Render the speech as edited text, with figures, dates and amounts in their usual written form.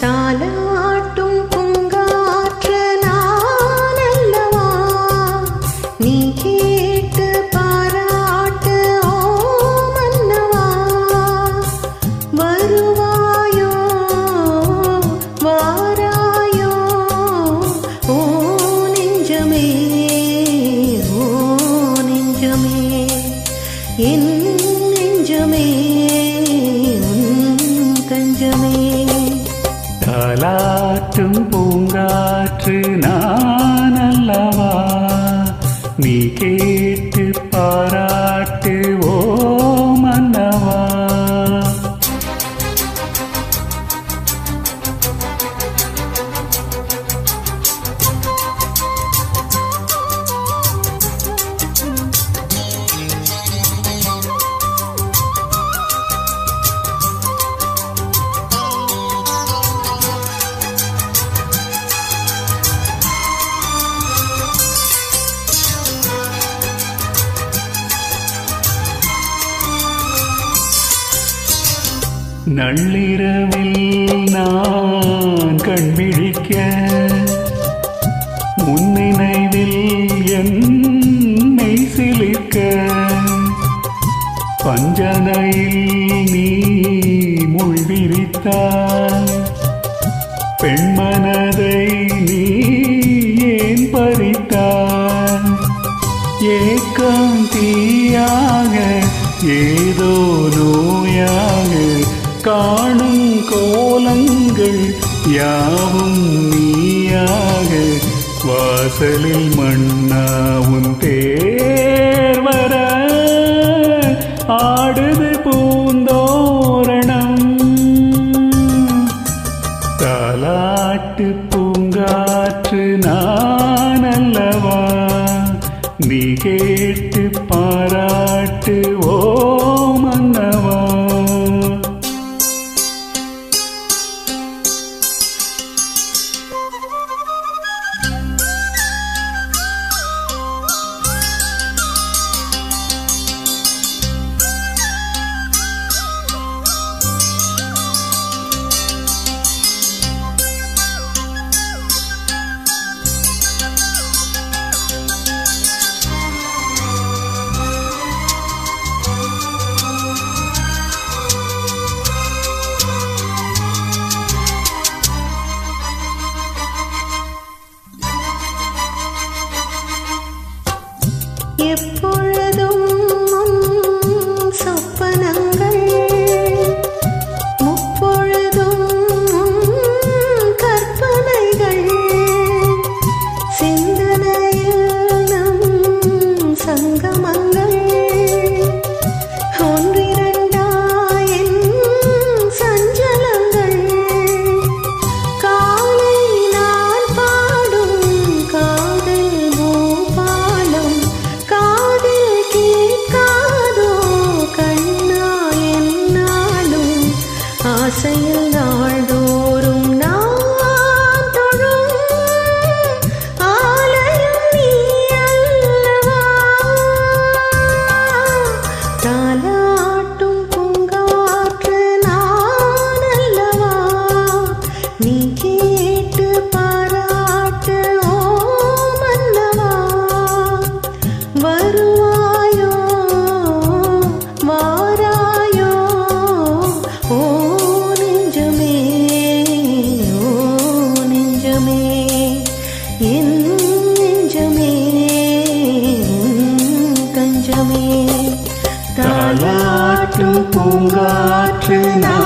தாலாட்டும் பூங்காற்று நான் அல்லவா, நீ கேட்டு பாராட்டு ஓ மன்னவா. வருவாயோ வாராயோ ஓ நெஞ்சமே, ஓ நெஞ்சமே, என் நெஞ்சமே, உன் தஞ்சமே. தாலாட்டும் பூங்காற்று நான் அல்லவா, நீ கேட்டு பாராட்டு ஓ மன்னவா. நள்ளிரவில் நான் கண் விழிக்க, உன் நினைவில் என்னை சிலிர்க்க, பஞ்சனையில் நீ முள்விரித்தாய், பெண்மனதை நீ ஏன் பறித்தாய். ஏக்கம் தீயாக ஏதோ நோயாக காணும் கோலங்கள் யாவும் நீயாக, வாசலில் மண்ணாவும் தேர் வர ஆடுது பூந்தோரணம். தாலாட்டு பூங்காற்று நான் அல்லவா, நீ கேட்டு பாராட்டு ஓ மன்னவா. எப்பொழுதும் சொப்பனங்கள், முப்பொழுதும் கற்பனைகள், சிந்தனையில் நம் சங்கமங்கள், ஒன்றிரண்டாயின் சஞ்சலங்கள். காலை நான் பாடும் காதல் பூபாலம், காதில் கேட்காதோ கண்ணா என்னாலும், ஆசையில் நாள்தோறும் நான் தொழும் ஆலயம் நீ அல்லவா. தாலாட்டும் பூங்காற்று நான் அல்லவா, நீ கேட்டு பாராட்டு ஓ மன்னவா. வருவாயோ வாராயோ ஓ நெஞ்சமே, ஓ நெஞ்சமே, என் நெஞ்சமே, உன் தஞ்சமே. தாலாட்டும் பூங்காற்று நான்